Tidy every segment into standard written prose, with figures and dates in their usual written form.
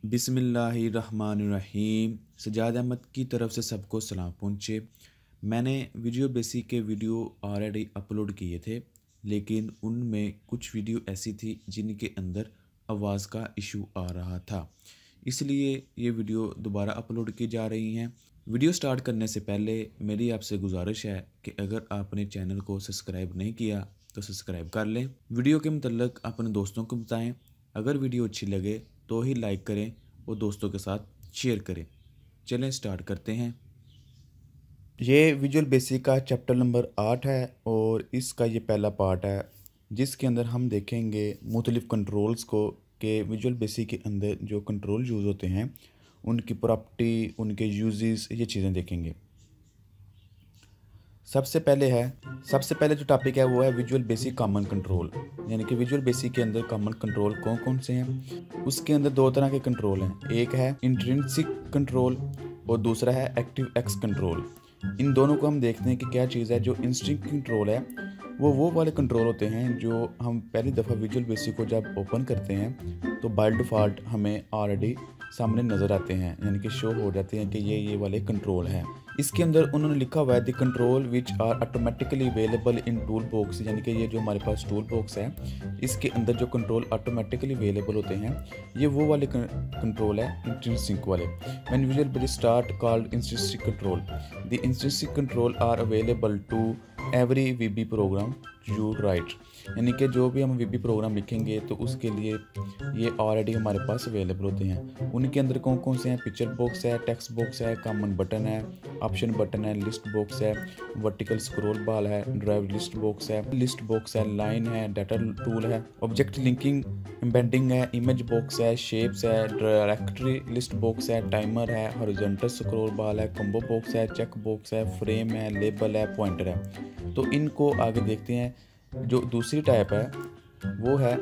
बिस्मिल्लाहिर्रहमानिर्रहीम। सजाद अहमद की तरफ से सबको सलाम पहुँचे। मैंने वीडियो बेसिक के वीडियो ऑलरेडी अपलोड किए थे, लेकिन उनमें कुछ वीडियो ऐसी थी जिनके अंदर आवाज़ का इशू आ रहा था, इसलिए ये वीडियो दोबारा अपलोड की जा रही हैं। वीडियो स्टार्ट करने से पहले मेरी आपसे गुजारिश है कि अगर आपने चैनल को सब्सक्राइब नहीं किया तो सब्सक्राइब कर लें। वीडियो के मतलब अपने दोस्तों को बताएं। अगर वीडियो अच्छी लगे तो ही लाइक करें और दोस्तों के साथ शेयर करें। चलें स्टार्ट करते हैं। ये विजुअल बेसिक का चैप्टर नंबर 8 है और इसका ये पहला पार्ट है, जिसके अंदर हम देखेंगे मुख्तलिफ़ कंट्रोल्स को कि विजुअल बेसिक के अंदर जो कंट्रोल यूज़ होते हैं उनकी प्रॉपर्टी, उनके यूजेस, ये चीज़ें देखेंगे। सबसे पहले जो टॉपिक है वो है विजुअल बेसिक कॉमन कंट्रोल, यानी कि विजुअल बेसिक के अंदर कॉमन कंट्रोल कौन कौन से हैं। उसके अंदर दो तरह के कंट्रोल हैं, एक है इंट्रिंसिक कंट्रोल और दूसरा है एक्टिव एक्स कंट्रोल। इन दोनों को हम देखते हैं कि क्या चीज़ है। जो इंस्टिंक्ट कंट्रोल है वो वाले कंट्रोल होते हैं जो हम पहली दफ़ा विजुअल बेसिक को जब ओपन करते हैं तो बाय डिफ़ॉल्ट हमें ऑलरेडी सामने नज़र आते हैं, यानी कि शो हो जाते हैं कि ये वाले कंट्रोल हैं। इसके अंदर उन्होंने लिखा हुआ है the control which are automatically available in tool box, यानी कि ये जो हमारे पास टूल बॉक्स है इसके अंदर जो कंट्रोल ऑटोमेटिकली अवेलेबल होते हैं ये वो वाले कंट्रोल है इंट्रिंसिक वाले। When visual basic start called intrinsic control, the intrinsic control are available to every VB program you write, यानी कि जो भी हम वीबी प्रोग्राम लिखेंगे तो उसके लिए ये ऑलरेडी हमारे पास अवेलेबल होते हैं। उनके अंदर कौन कौन से हैं, पिक्चर बॉक्स है, टेक्स्ट बॉक्स है, कॉमन बटन है, ऑप्शन बटन है, लिस्ट बॉक्स है, वर्टिकल स्क्रॉल बार है, ड्राइव लिस्ट बॉक्स है, लाइन है, डाटा टूल है, ऑब्जेक्ट लिंकिंग एम्बेडिंग है, इमेज बॉक्स है, शेप्स है, डायरेक्टरी लिस्ट बॉक्स है, टाइमर है, हॉरिजॉन्टल स्क्रॉल बार है, कॉम्बो बॉक्स है, चेक बॉक्स है, फ्रेम है, लेबल है, पॉइंटर है। तो इनको आगे देखते हैं। जो दूसरी टाइप है वो है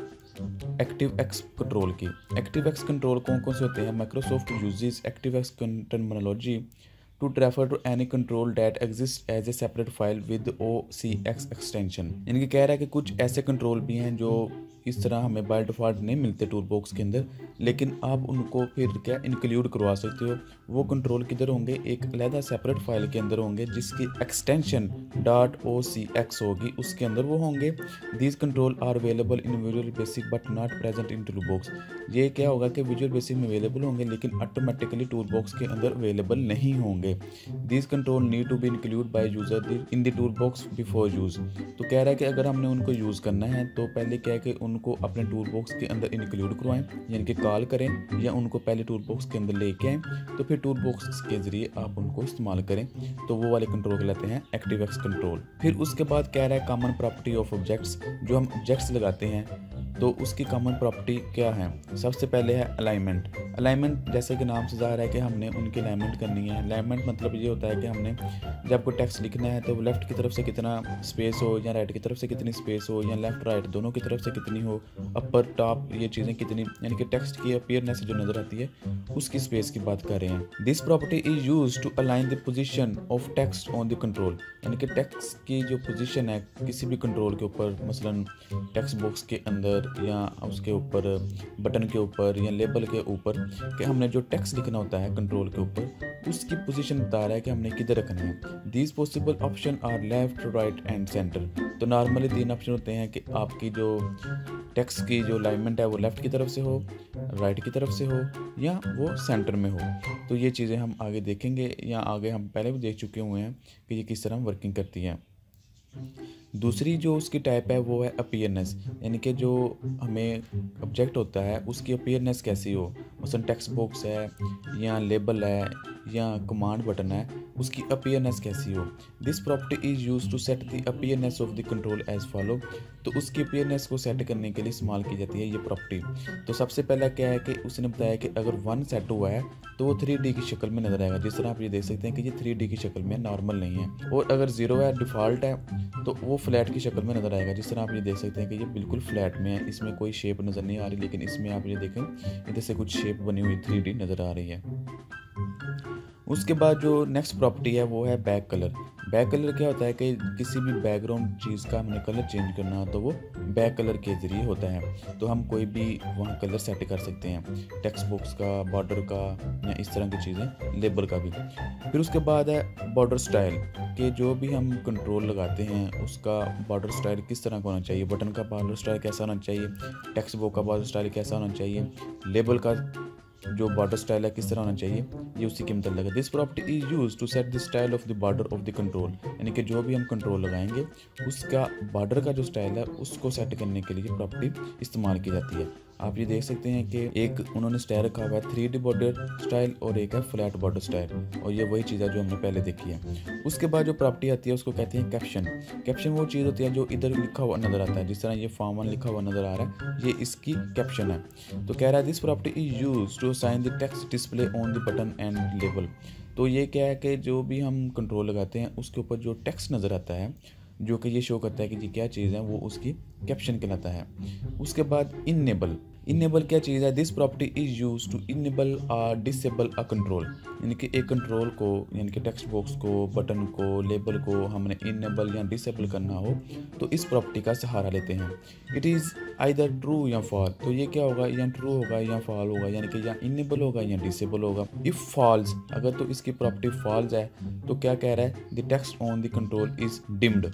एक्टिव एक्स कंट्रोल की। एक्टिव एक्स कंट्रोल कौन कौन से होते हैं। Microsoft uses active X terminology to refer to any control that exist as a separate file with OCX extension, यानी कि कह रहा है कि कुछ ऐसे कंट्रोल भी हैं जो इस तरह हमें बाय डिफ़ॉल्ट नहीं मिलते टूल बॉक्स के अंदर, लेकिन आप उनको फिर क्या इंक्लूड करवा सकते हो। वो कंट्रोल किधर होंगे, एक अलहदा सेपरेट फाइल के अंदर होंगे जिसकी एक्सटेंशन .OCX होगी, उसके अंदर वो होंगे। These control are available in visual basic but not present in tool box. ये क्या होगा कि विजुअल बेसिक में अवेलेबल होंगे लेकिन ऑटोमेटिकली टूल बॉक्स के अंदर अवेलेबल नहीं होंगे। These control need to be include by user in the tool box before use. तो कह रहा है कि अगर हमने उनको यूज़ करना है तो पहले क्या है कि उनको अपने टूल बॉक्स के अंदर इंक्लूड करवाएं, यानी कि कॉल करें या उनको पहले टूल बॉक्स के अंदर लेके आएँ, तो फिर टूल बॉक्स के ज़रिए आप उनको इस्तेमाल करें। तो वो वाले कंट्रोल कहलाते हैं एक्टिव एक्स कंट्रोल। फिर उसके बाद कह रहा है कॉमन प्रॉपर्टी ऑफ ऑब्जेक्ट्स। जो हम ऑब्जेक्ट्स लगाते हैं तो उसकी कॉमन प्रॉपर्टी क्या है। सबसे पहले है अलाइनमेंट। अलाइनमेंट जैसे कि नाम से ज़ाहिर है कि हमने उनकी अलाइनमेंट करनी है। अलाइनमेंट मतलब ये होता है कि हमने जब कोई टेक्स्ट लिखना है तो लेफ़्ट की तरफ से कितना स्पेस हो या राइट की तरफ से कितनी स्पेस हो या लेफ़्ट राइट दोनों की तरफ से कितनी हो, अपर टॉप ये चीज़ें कितनी, यानी कि टेक्स्ट की अपीयरनेस जो नज़र आती है उसकी स्पेस की बात कर रहे हैं। This property is use to align the position of text on the control, यानी कि टेक्स्ट की जो पोजीशन है किसी भी कंट्रोल के ऊपर, मसलन टेक्स्ट बॉक्स के अंदर या उसके ऊपर बटन के ऊपर या लेबल के ऊपर, कि हमने जो टेक्स्ट लिखना होता है कंट्रोल के ऊपर उसकी पोजीशन बता रहा है कि हमने किधर रखना है। These possible option are left, right and centre. तो नॉर्मली 3 ऑप्शन होते हैं कि आपकी जो टेक्स्ट की जो अलाइनमेंट है वो लेफ़्ट की तरफ से हो, राइट की तरफ से हो या वो सेंटर में हो। तो ये चीज़ें हम आगे देखेंगे या आगे हम पहले भी देख चुके हुए हैं कि ये किस तरह वर्किंग करती है। दूसरी जो उसकी टाइप है वो है अपीयरनेस, यानी कि जो हमें ऑब्जेक्ट होता है उसकी अपीयरनेस कैसी हो, मसलन टेक्स्ट बॉक्स है या लेबल है या कमांड बटन है, उसकी अपीयरनेस कैसी हो। This property is use to set the appearance of the control as follow. तो उसकी अपीयरनेस को सेट करने के लिए इस्तेमाल की जाती है ये प्रॉपर्टी। तो सबसे पहला क्या है कि उसने बताया कि अगर 1 सेट हुआ है तो वो 3D की शक्ल में नज़र आएगा, जिस तरह आप ये देख सकते हैं कि ये 3D की शक्ल में नॉर्मल नहीं है। और अगर 0 है, डिफ़ॉल्ट है, तो वो फ्लैट की शक्ल में नज़र आएगा, जिस तरह आप ये देख सकते हैं कि ये बिल्कुल फ्लैट में है, इसमें कोई शेप नज़र नहीं आ रही, लेकिन इसमें आप ये देखें इधर से कुछ शेप बनी हुई 3D नज़र आ रही है। उसके बाद जो नेक्स्ट प्रॉपर्टी है वो है बैक कलर। बैक कलर क्या होता है कि किसी भी बैकग्राउंड चीज़ का हमने कलर चेंज करना हो तो वो बैक कलर के ज़रिए होता है। तो हम कोई भी वहाँ कलर सेट कर सकते हैं, टेक्स्ट बॉक्स का, बॉर्डर का, या इस तरह की चीज़ें, लेबल का भी। फिर उसके बाद है बॉर्डर स्टाइल, कि जो भी हम कंट्रोल लगाते हैं उसका बॉर्डर स्टाइल किस तरह का होना चाहिए। बटन का बॉर्डर स्टाइल कैसा होना चाहिए, टेक्स्ट बॉक्स का बॉर्डर स्टाइल कैसा होना चाहिए, लेबल का जो बॉर्डर स्टाइल है किस तरह होना चाहिए, ये उसी के मतलब है। This property is use to set the style of the border of the control, यानी कि जो भी हम कंट्रोल लगाएंगे उसका बॉर्डर का जो स्टाइल है उसको सेट करने के लिए प्रॉपर्टी इस्तेमाल की जाती है। आप ये देख सकते हैं कि एक उन्होंने स्टाइल रखा हुआ है 3D बॉर्डर स्टाइल और एक है फ्लैट बॉर्डर स्टाइल, और ये वही चीज़ है जो हमने पहले देखी है। उसके बाद जो प्रॉपर्टी आती है उसको कहते हैं कैप्शन। कैप्शन वो चीज़ होती है जो इधर लिखा हुआ नज़र आता है, जिस तरह ये फॉर्म 1 लिखा हुआ नज़र आ रहा है, ये इसकी कैप्शन है। तो कह रहा है this property is use to assign the text display on the button and label. तो ये क्या है कि जो भी हम कंट्रोल लगाते हैं उसके ऊपर जो टेक्स्ट नज़र आता है, जो कि ये शो करता है कि ये क्या चीज़ है, वो उसकी कैप्शन कहलाता है। उसके बाद इनेबल। इनेबल क्या चीज़ है, this property is use to enable और डिसेबल अ कंट्रोल, यानी कि एक कंट्रोल को, यानी कि टेक्स्ट बॉक्स को, बटन को, लेबल को हमने इनेबल या डिसेबल करना हो तो इस प्रॉपर्टी का सहारा लेते हैं। इट इज़ आइदर ट्रू या फॉल। तो ये क्या होगा, या ट्रू होगा या फॉल होगा, यानी कि या इनेबल होगा या डिसेबल होगा। इफ़ फॉल्स, अगर तो इसकी प्रॉपर्टी फॉल्स है तो क्या कह रहा है, the text on the control is deemed.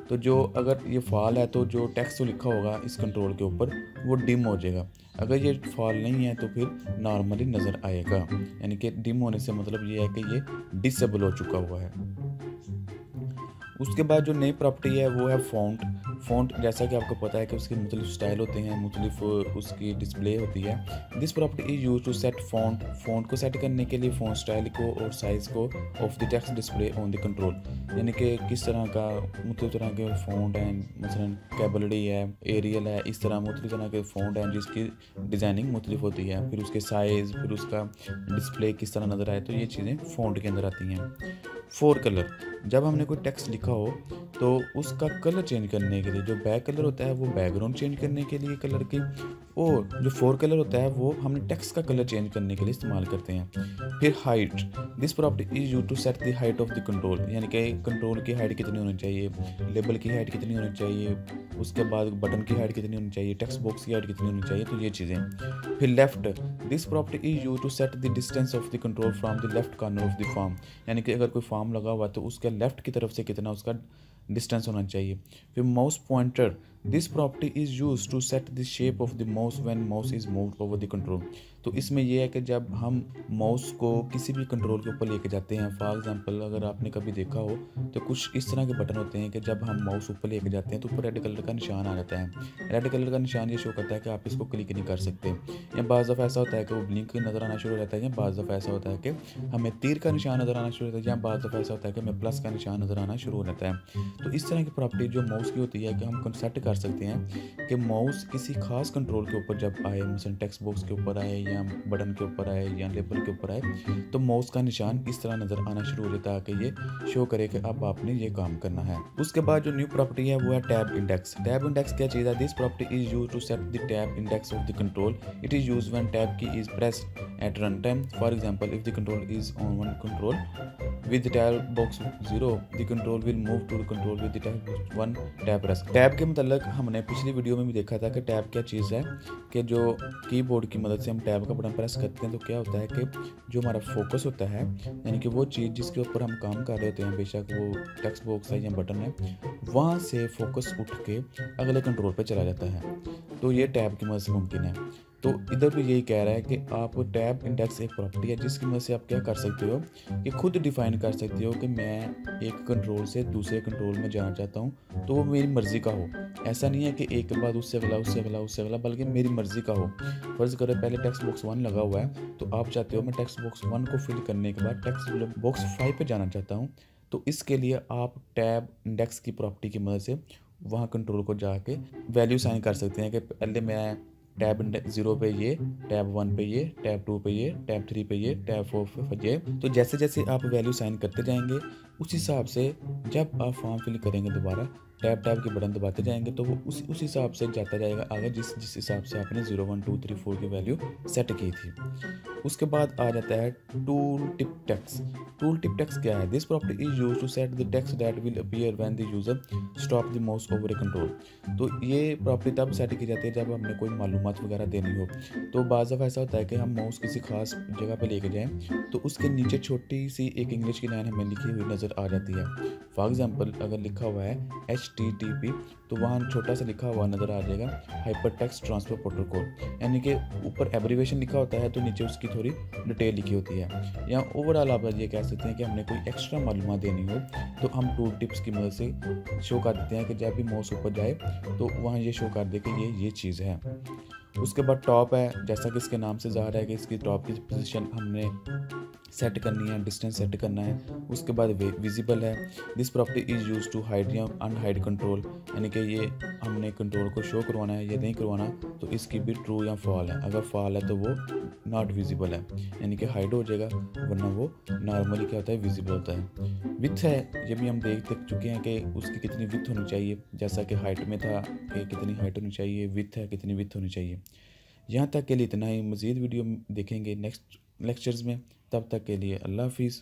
तो जो अगर ये फॉल है तो जो टेक्स्ट जो लिखा होगा इस कंट्रोल के ऊपर वो डिम हो जाएगा। अगर ये फॉल नहीं है तो फिर नॉर्मली नज़र आएगा, यानी कि डिम होने से मतलब ये है कि ये डिसेबल हो चुका हुआ है। उसके बाद जो नई प्रॉपर्टी है वो है फ़ॉन्ट। फ़ॉन्ट जैसा कि आपको पता है कि उसके मुख्तलिफ स्टाइल होते हैं, मुख्तलिफ उसकी डिस्प्ले होती है। This property is use to set font. Font को सेट करने के लिए फ़ॉन्ट स्टाइल को और साइज़ को of the text display on the control, यानी कि किस तरह का मुख्तलिफ तरह के फ़ॉन्ट हैं, मसलन कैबलडी है, एरियल है, इस तरह मुख्तलिफ तरह के फ़ॉन्ट हैं जिसकी डिज़ाइनिंग मुख्तलिफ होती है, फिर उसके साइज़, फिर उसका डिस्प्ले किस तरह नज़र आए, तो ये चीज़ें फ़ॉन्ट के अंदर आती हैं। फोर कलर, जब हमने कोई टेक्स्ट लिखा हो तो उसका कलर चेंज करने के लिए जो बैक कलर होता है वो बैकग्राउंड चेंज करने के लिए कलर की, और जो फोर कलर होता है वो हमने टेक्स्ट का कलर चेंज करने के लिए इस्तेमाल करते हैं। फिर height, this property is use to set the height of the control, यानी कि कंट्रोल की हाइट कितनी होनी चाहिए, लेबल की हाइट कितनी होनी चाहिए, उसके बाद बटन की हाइट कितनी होनी चाहिए, टेक्स्ट बॉक्स की हाइट कितनी होनी चाहिए, तो ये चीज़ें। फिर left, this property is use to set the distance of the control from the left corner of the form, यानी कि अगर कोई फॉर्म लगा हुआ तो उसके लेफ्ट की तरफ से कितना उसका डिस्टेंस होना चाहिए। फिर mouse pointer, this property is use to set the shape of the mouse when mouse is moved over the control. तो इसमें यह है कि जब हम माउस को किसी भी कंट्रोल के ऊपर लेके जाते हैं, फॉर एग्जांपल अगर आपने कभी देखा हो तो कुछ इस तरह के बटन होते हैं कि जब हम माउस ऊपर लेके जाते हैं तो ऊपर रेड कलर का निशान आ जाता है। रेड कलर का निशान ये शो करता है कि आप इसको क्लिक नहीं कर सकते, या बाज़ दफ़ा ऐसा होता है कि वो ब्लिंक नज़र आना शुरू हो जाता है, या बाज़ दफ़ा ऐसा होता है कि हमें तीर का निशान नज़र आना शुरू होता है, या बाज़ दफ़ा ऐसा होता है कि हमें प्लस का निशान नज़र आना शुरू हो जाता है। तो इस तरह की प्रॉपर्टी जो माउस की होती है कि हम सेट कर सकते हैं कि माउस किसी खास कंट्रोल के ऊपर जब आए, मसलन टेक्स्ट बॉक्स के ऊपर आए या बटन के ऊपर आए या लेबल के ऊपर आए, तो माउस का निशान इस तरह नज़र आना शुरू हो जाता है कि ये शो करे कि अब आपने ये काम करना है। उसके बाद जो न्यू प्रॉपर्टी है वो है टैब इंडेक्स। टैब इंडेक्स क्या चीज़ है, this property is use to set the tab index of the control. It is use when tab key is pressed at runtime. For example, if the control is on one control with the tab box 0, the control will move to the control with the tab box 1 tab press. Tab के मतलब हमने पिछली video में भी देखा था कि tab क्या चीज़ है, कि जो कीबोर्ड की मदद से हम टैब का बटन प्रेस करते हैं तो क्या होता है कि जो हमारा फोकस होता है, यानी कि वो चीज़ जिसके ऊपर हम काम कर रहे होते हैं, बेशक वो टेक्स्ट बॉक्स है या बटन है, वहाँ से फोकस उठ के अगले कंट्रोल पे चला जाता है। तो ये टैब की मदद से मुमकिन है। तो इधर भी यही कह रहा है कि आप टैब इंडेक्स एक प्रॉपर्टी है जिसकी मदद से आप क्या कर सकते हो कि खुद डिफाइन कर सकते हो कि मैं एक कंट्रोल से दूसरे कंट्रोल में जाना चाहता हूँ तो वो मेरी मर्ज़ी का हो। ऐसा नहीं है कि एक के बाद उससे अगला उससे अगला उससे अगला, बल्कि मेरी मर्ज़ी का हो। फर्ज़ करो पहले टेक्स्ट बॉक्स 1 लगा हुआ है तो आप चाहते हो मैं टेक्स्ट बॉक्स 1 को फिल करने के बाद टेक्स्ट बॉक्स 5 पे जाना चाहता हूँ, तो इसके लिए आप टैब इंडेक्स की प्रॉपर्टी की मदद से वहाँ कंट्रोल को जाके वैल्यू साइन कर सकते हैं कि पहले मैं टैब 0 पे ये, टैब 1 पे ये, टैब 2 पे ये, टैब 3 पे ये, टैब 4 पे ये। तो जैसे जैसे आप वैल्यू साइन करते जाएंगे उस हिसाब से जब आप फॉर्म फिल करेंगे दोबारा टैब के बटन दबाते जाएंगे तो वो उस हिसाब से जाता जाएगा आगे जिस हिसाब से आपने 0 1 2 3 4 की वैल्यू सेट की थी। उसके बाद आ जाता है tool tip text. Tool tip text क्या है? This property is use to set the text that will appear when the user stop the mouse over a control. तो ये प्रॉपर्टी तब सेट की जाती है जब हमने कोई मालूमात वगैरह देनी हो। तो बाज़ दफ़ा ऐसा होता है कि हम माउस किसी खास जगह पर लेके जाएं तो उसके नीचे छोटी सी एक इंग्लिश की लाइन हमें लिखी हुई नज़र आ जाती है। फॉर एग्जांपल अगर लिखा हुआ है HTTP तो वहाँ छोटा सा लिखा हुआ नज़र आ जाएगा हाइपर टेक्स्ट ट्रांसफर प्रोटोकॉल, यानी कि ऊपर एब्रीवेशन लिखा होता है तो नीचे उसकी थोड़ी डिटेल लिखी होती है। या ओवरऑल आप ये कह सकते हैं कि हमने कोई एक्स्ट्रा मालूमात देनी हो तो हम टूल टिप्स की मदद से शो कर देते हैं कि जब भी माउस ऊपर जाए तो वहाँ ये शो कर दे कि ये चीज़ है। उसके बाद टॉप है, जैसा कि इसके नाम से ज़ाहिर है कि इसकी टॉप की पोजीशन हमने सेट करनी है, डिस्टेंस सेट करना है। उसके बाद विजिबल है, this property is use to hide या अनहाइड कंट्रोल, यानी कि ये हमने कंट्रोल को शो करवाना है या नहीं करवाना, तो इसकी भी ट्रू या फॉल है। अगर फॉल है तो वो नॉट विजिबल है, यानी कि हाइड हो जाएगा, वरना वो नॉर्मली क्या होता है, विजिबल होता है। विथ है, ये भी हम देख चुके हैं कि उसकी कितनी विथ होनी चाहिए, जैसा कि हाइट में था कि कितनी हाइट होनी चाहिए, विथ है कितनी विथ होनी चाहिए। यहाँ तक के लिए इतना ही, मज़ीद वीडियो देखेंगे नेक्स्ट लेक्चर्स में। तब तक के लिए अल्लाह हाफिज़।